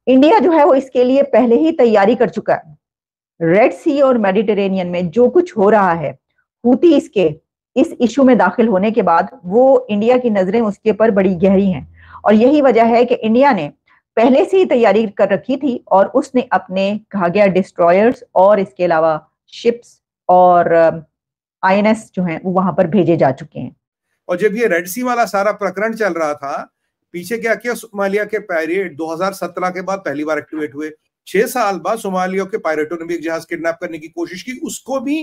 India जो है वो इसके लिए पहले ही तैयारी कर चुका है। रेड सी और मेडिटेरेनियन में जो कुछ हो रहा है, हूतीस के इस इशू में दाखिल होने के बाद वो इंडिया की नजरें उसके ऊपर बड़ी गहरी हैं। और यही वजह है कि इंडिया ने पहले से ही तैयारी कर रखी थी और उसने अपने कहा गया डिस्ट्रॉयर्स और इसके अलावा शिप्स और आईएनएस जो हैं वो वहां पर भेजे जा चुके हैं। और जब ये रेड सी वाला सारा प्रकरण चल रहा था, पीछे क्या किया, सोमालिया के पायरेट 2017 के बाद पहली बार एक्टिवेट हुए। 6 साल बाद सोमालिया के पायरेटों ने भी एक जहाज किडनैप करने की कोशिश की, उसको भी,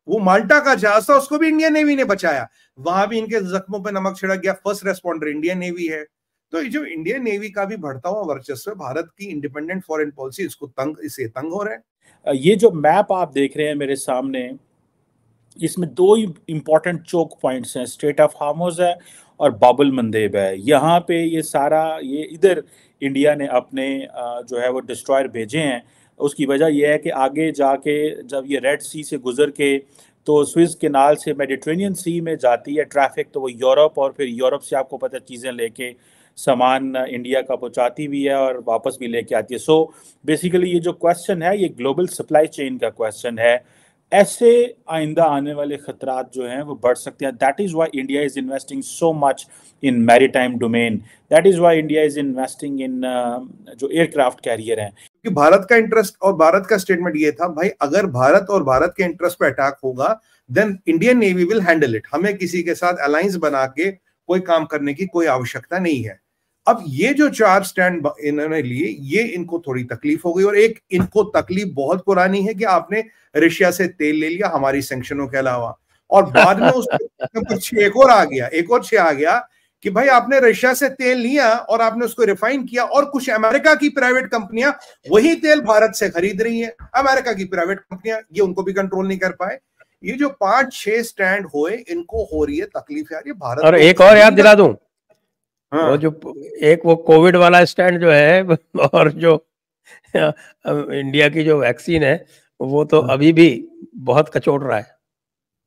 वो माल्टा का जहाज था, उसको भी इंडियन नेवी ने बचाया। वहां भी इनके जख्मों पर नमक छिड़क गया। फर्स्ट रेस्पॉन्डर इंडियन नेवी है। तो ये जो इंडियन नेवी का भी बढ़ता हुआ वर्चस्व, भारत की इंडिपेंडेंट फॉरेन पॉलिसी इससे तंग हो रहे हैं। ये जो मैप आप देख रहे हैं मेरे सामने, इसमें दो इंपॉर्टेंट चोक पॉइंट्स हैं, स्ट्रेट ऑफ हार्मोज है और बाबुल मंदेब है। यहाँ पे ये सारा, ये इधर इंडिया ने अपने जो है वो डिस्ट्रॉयर भेजे हैं। उसकी वजह यह है कि आगे जाके जब ये रेड सी से गुजर के तो स्विस कैनाल से मेडिटेरेनियन सी में जाती है ट्रैफिक, तो वो यूरोप, और फिर यूरोप से आपको पता है चीज़ें लेके सामान इंडिया का पहुंचाती भी है और वापस भी लेके आती है। सो बेसिकली ये जो क्वेश्चन है ये ग्लोबल सप्लाई चेन का क्वेश्चन है। ऐसे आइंदा आने वाले खतरात जो हैं वो बढ़ सकते हैं। That is why India is investing so much in maritime domain. That is why India is investing in जो एयरक्राफ्ट कैरियर हैं। कि भारत का इंटरेस्ट और भारत का स्टेटमेंट ये था, भाई अगर भारत और भारत के इंटरेस्ट पे अटैक होगा then Indian navy will handle it. हमें किसी के साथ अलायंस बना के कोई काम करने की कोई आवश्यकता नहीं है। अब ये जो 4 स्टैंड इन्होंने लिए, ये इनको थोड़ी तकलीफ हो गई। और एक इनको तकलीफ बहुत पुरानी है कि आपने रशिया से तेल ले लिया हमारी सैंक्शनों के अलावा, और बाद में उस एक और आ गया, एक और 6 आ गया कि भाई आपने रशिया से तेल लिया और आपने उसको रिफाइन किया, और कुछ अमेरिका की प्राइवेट कंपनियां वही तेल भारत से खरीद रही हैं। अमेरिका की प्राइवेट कंपनियां, ये उनको भी कंट्रोल नहीं कर पाए। ये जो 5-6 स्टैंड हुए, इनको हो रही है तकलीफ यार। ये भारत, और एक और याद दिला दूं, हाँ, वो जो एक वो कोविड वाला स्टैंड जो है और जो इंडिया की जो वैक्सीन है वो तो अभी भी बहुत कचोट रहा है।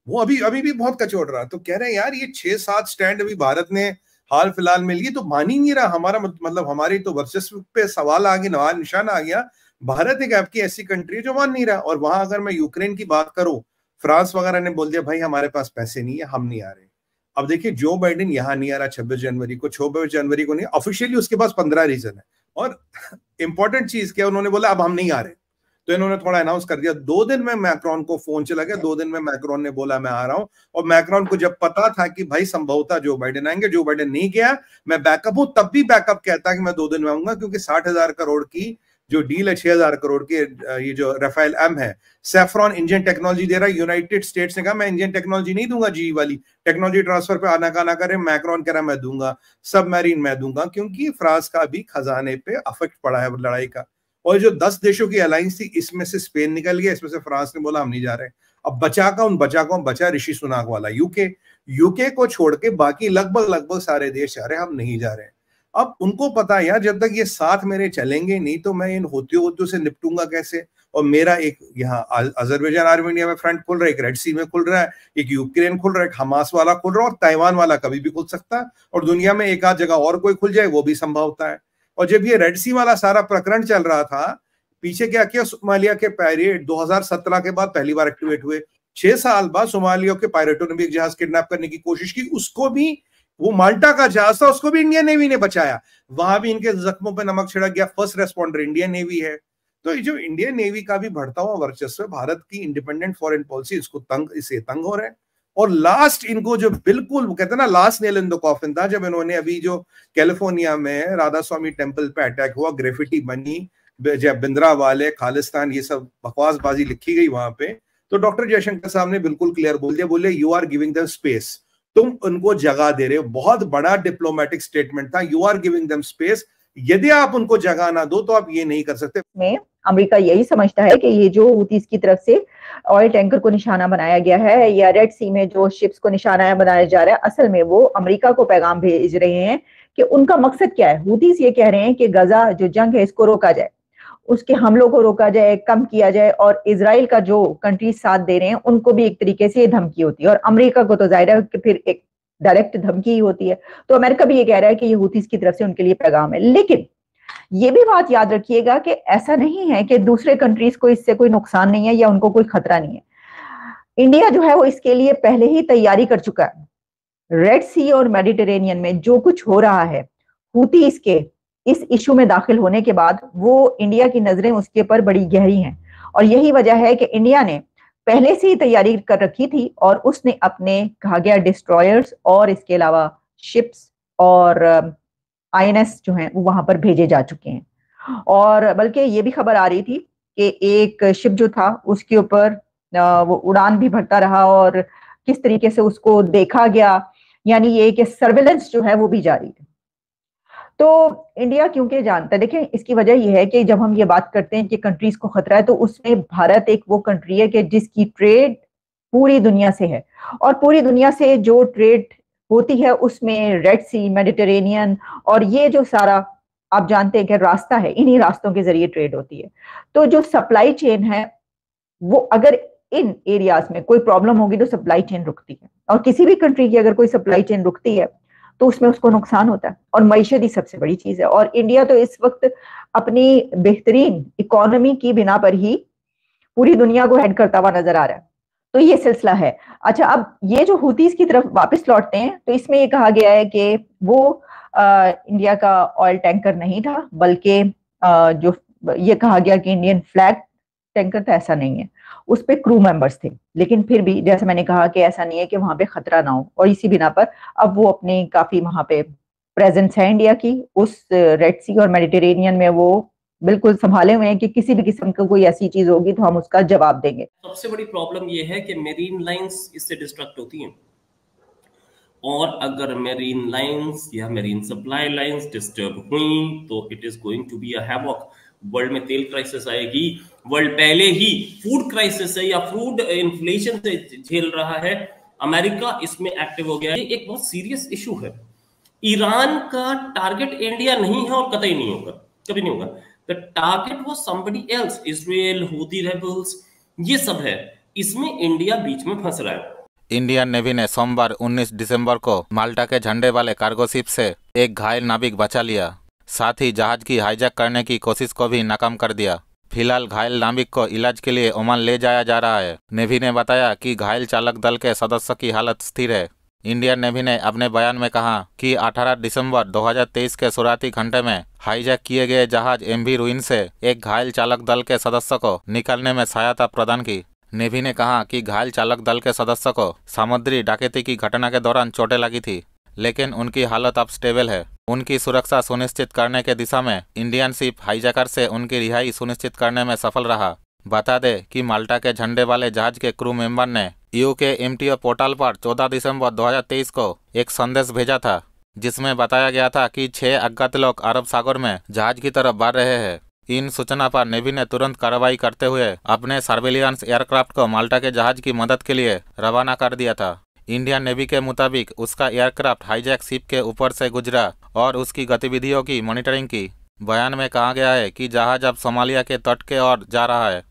वो अभी भी बहुत कचोट रहा। तो कह रहे हैं यार ये 6-7 स्टैंड अभी भारत ने हाल फिलहाल में लिए, तो मान ही नहीं रहा हमारा, मतलब हमारी तो वर्चस्व पे सवाल आ गया, निशान आ गया। भारत एक आपकी ऐसी कंट्री है जो मान नहीं रहा। और वहां अगर मैं यूक्रेन की बात करूं, फ्रांस वगैरह ने बोल दिया भाई हमारे पास पैसे नहीं है, हम नहीं आ रहे। अब देखिए जो बाइडेन यहाँ नहीं आ रहा 26 जनवरी को, 26 जनवरी को नहीं ऑफिशियली, उसके पास 15 रीजन है। और इंपॉर्टेंट चीज क्या, उन्होंने बोला अब हम नहीं आ रहे, तो इन्होंने थोड़ा अनाउंस कर दिया। 2 दिन में मैक्रोन को फोन चला गया, 2 दिन में मैक्रोन ने बोला मैं आ रहा हूं। और मैक्रोन को जब पता था कि भाई संभवतः जो बाइडेन आएंगे, जो बाइडेन नहीं गया, मैं बैकअप हूं, तब भी बैकअप कहता कि मैं 2 दिन में आऊंगा, क्योंकि 60,000 करोड़ की जो डील है, 6,000 करोड़ की, ये जो राफेल एम है, सैफ्रॉन इंजन टेक्नोलॉजी दे रहा है। यूनाइटेड स्टेट्स ने कहा मैं इंजन टेक्नोलॉजी नहीं दूंगा, जी वाली टेक्नोलॉजी ट्रांसफर पे आना का ना करे। मैक्रोन कह रहा मैं दूंगा, सबमरीन मैं दूंगा, क्योंकि फ्रांस का भी खजाने पे अफेक्ट पड़ा है लड़ाई का। और जो 10 देशों की अलायंस थी, इसमें से स्पेन निकल गया, इसमें से फ्रांस ने बोला हम नहीं जा रहे। अब बचा ऋषि सुनाक वाला यूके को छोड़ के बाकी लगभग सारे देश जा रहे, हम नहीं जा रहे। अब उनको पता है यार जब तक ये साथ मेरे चलेंगे नहीं तो मैं इन होतियों से निपटूंगा कैसे। और मेरा एक यहाँ अजरबैजान आर्मेनिया में फ्रंट खुल रहा है, एक रेड सी में खुल रहा है, एक यूक्रेन खुल रहा है, एक हमास वाला खुल रहा है, और ताइवान वाला कभी भी खुल सकता है। और दुनिया में एक आध जगह और कोई खुल जाए, वो भी संभव होता है। और जब ये रेड सी वाला सारा प्रकरण चल रहा था, पीछे क्या किया, सोमालिया के पायरेट 2017 के बाद पहली बार एक्टिवेट हुए। 6 साल बाद सोमालिया के पायरेटों ने भी एक जहाज किडनैप करने की कोशिश की, उसको भी, वो माल्टा का जहाज था, उसको भी इंडियन नेवी ने बचाया। वहां भी इनके जख्मों पे नमक छिड़क गया। फर्स्ट रेस्पॉन्डर इंडियन नेवी है। तो ये जो इंडियन नेवी का भी बढ़ता हुआ वर्चस्व, भारत की इंडिपेंडेंट फॉरेन पॉलिसी इससे तंग हो रहे हैं। और लास्ट इनको जो बिल्कुल कहते हैं ना, last nail in the coffin था, जब इन्होंने अभी जो कैलिफोर्निया में राधा स्वामी टेम्पल पे अटैक हुआ, ग्रेफिटी बनी, जब बिंद्रा वाले, खालिस्तान, ये सब बकवासबाजी लिखी गई वहां पे, तो डॉक्टर जयशंकर साहब ने बिल्कुल क्लियर बोल दिया, बोले you are giving them space, तुम उनको जगह दे रहे हो। बहुत बड़ा डिप्लोमेटिक स्टेटमेंट था, you are giving them space, यदि आप उनको जगह ना दो तो आप ये नहीं कर सकते। में अमेरिका यही समझता है कि ये जो हूतीस की तरफ से ऑयल टैंकर को निशाना बनाया गया है या रेड सी में जो शिप्स को निशाना बनाया जा रहा है, असल में वो अमेरिका को पैगाम भेज रहे हैं कि उनका मकसद क्या है। हूतीस ये कह रहे हैं कि गजा जो जंग है इसको रोका जाए, उसके हमलों को रोका जाए, कम किया जाए, और इजराइल का जो कंट्रीज साथ दे रहे हैं उनको भी एक तरीके से ये धमकी होती है। और अमेरिका को तो जाहिर है कि फिर एक डायरेक्ट धमकी ही होती है। तो अमेरिका भी ये कह रहा है कि ये हूतीस की तरफ से उनके लिए पैगाम है। लेकिन ये भी बात याद रखिएगा कि ऐसा नहीं है कि दूसरे कंट्रीज को इससे कोई नुकसान नहीं है या उनको कोई खतरा नहीं है। इंडिया जो है वो इसके लिए पहले ही तैयारी कर चुका है। रेड सी और मेडिटेरेनियन में जो कुछ हो रहा है, हूती इसके इस इशू में दाखिल होने के बाद वो इंडिया की नजरें उसके पर बड़ी गहरी हैं, और यही वजह है कि इंडिया ने पहले से ही तैयारी कर रखी थी और उसने अपने कहा गया डिस्ट्रॉयर्स और इसके अलावा शिप्स और आईएनएस जो हैं वो वहां पर भेजे जा चुके हैं। और बल्कि ये भी खबर आ रही थी कि एक शिप जो था उसके ऊपर वो उड़ान भी भरता रहा और किस तरीके से उसको देखा गया, यानी ये कि सर्वेलेंस जो है वो भी जारी है। तो इंडिया क्योंकि जानता है, देखें इसकी वजह यह है कि जब हम ये बात करते हैं कि कंट्रीज को खतरा है तो उसमें भारत एक वो कंट्री है कि जिसकी ट्रेड पूरी दुनिया से है, और पूरी दुनिया से जो ट्रेड होती है उसमें रेड सी, मेडिटेरेनियन और ये जो सारा आप जानते हैं कि रास्ता है, इन्हीं रास्तों के जरिए ट्रेड होती है। तो जो सप्लाई चेन है वो अगर इन एरियाज में कोई प्रॉब्लम होगी तो सप्लाई चेन रुकती है, और किसी भी कंट्री की अगर कोई सप्लाई चेन रुकती है तो उसमें उसको नुकसान होता है, और मईशत ही सबसे बड़ी चीज है। और इंडिया तो इस वक्त अपनी बेहतरीन इकोनॉमी की बिना पर ही पूरी दुनिया को हेड करता हुआ नजर आ रहा है। तो ये सिलसिला है। अच्छा, अब ये जो हूतीज की तरफ वापस लौटते हैं तो इसमें ये कहा गया है कि वो इंडिया का ऑयल टैंकर नहीं था, बल्कि जो ये कहा गया कि इंडियन फ्लैग टैंकर था, ऐसा नहीं है, उस पे क्रू मेंबर्स थे। लेकिन फिर भी जैसे मैंने कहा कि ऐसा नहीं है कि वहां पे खतरा ना हो, और इसी बिना पर अब वो अपनी काफी वहां पे प्रेजेंस है इंडिया की उस रेड सी और मेडिटेरेनियन में, वो बिल्कुल संभाले हुए हैं कि किसी भी किस्म की कोई ऐसी चीज होगी तो हम उसका जवाब देंगे। सबसे बड़ी प्रॉब्लम ये है कि मेरीन लाइंस इससे डिस्ट्रक्ट होती हैं, और अगर मेरीन लाइंस या मेरीन सप्लाई लाइंस डिस्टर्ब हुई तो it is going to be a havoc. World में तेल क्राइसिस आएगी, वर्ल्ड पहले ही फूड क्राइसिस है या फूड इन्फ्लेशन से झेल रहा है, अमेरिका इसमें एक्टिव हो गया है। ये एक बहुत सीरियस इशू है। ईरान का टारगेट इंडिया नहीं है और कतई नहीं होगा, कभी नहीं होगा। The target was somebody else, Israel, Houthi rebels, ये सब है। इसमें इंडिया बीच में फंस रहा है। इंडियन नेवी ने सोमवार 19 दिसंबर को माल्टा के झंडे वाले कार्गो शिप से एक घायल नाविक बचा लिया, साथ ही जहाज की हाईजैक करने की कोशिश को भी नाकाम कर दिया। फिलहाल घायल नाविक को इलाज के लिए ओमान ले जाया जा रहा है। नेवी ने बताया कि घायल चालक दल के सदस्य की हालत स्थिर है। इंडियन नेवी ने अपने बयान में कहा कि 18 दिसंबर 2023 के शुरुआती घंटे में हाईजैक किए गए जहाज एमवी रूइन से एक घायल चालक दल के सदस्य को निकालने में सहायता प्रदान की। नेवी ने कहा कि घायल चालक दल के सदस्य को समुद्री डकैती की घटना के दौरान चोटें लगी थी, लेकिन उनकी हालत अब स्टेबल है। उनकी सुरक्षा सुनिश्चित करने के दिशा में इंडियन शिप हाईजैकर से उनकी रिहाई सुनिश्चित करने में सफल रहा। बता दें कि माल्टा के झंडे वाले जहाज के क्रू मेंबर ने UKMTO पोर्टल पर 14 दिसंबर 2023 को एक संदेश भेजा था, जिसमें बताया गया था कि 6 अज्ञात लोग अरब सागर में जहाज की तरफ बढ़ रहे हैं। इन सूचना पर नेवी ने तुरंत कार्रवाई करते हुए अपने सर्वेलियंस एयरक्राफ्ट को माल्टा के जहाज की मदद के लिए रवाना कर दिया था। इंडियन नेवी के मुताबिक उसका एयरक्राफ्ट हाईजैक शिप के ऊपर से गुजरा और उसकी गतिविधियों की मॉनिटरिंग की। बयान में कहा गया है कि जहाज अब सोमालिया के तट के ओर जा रहा है।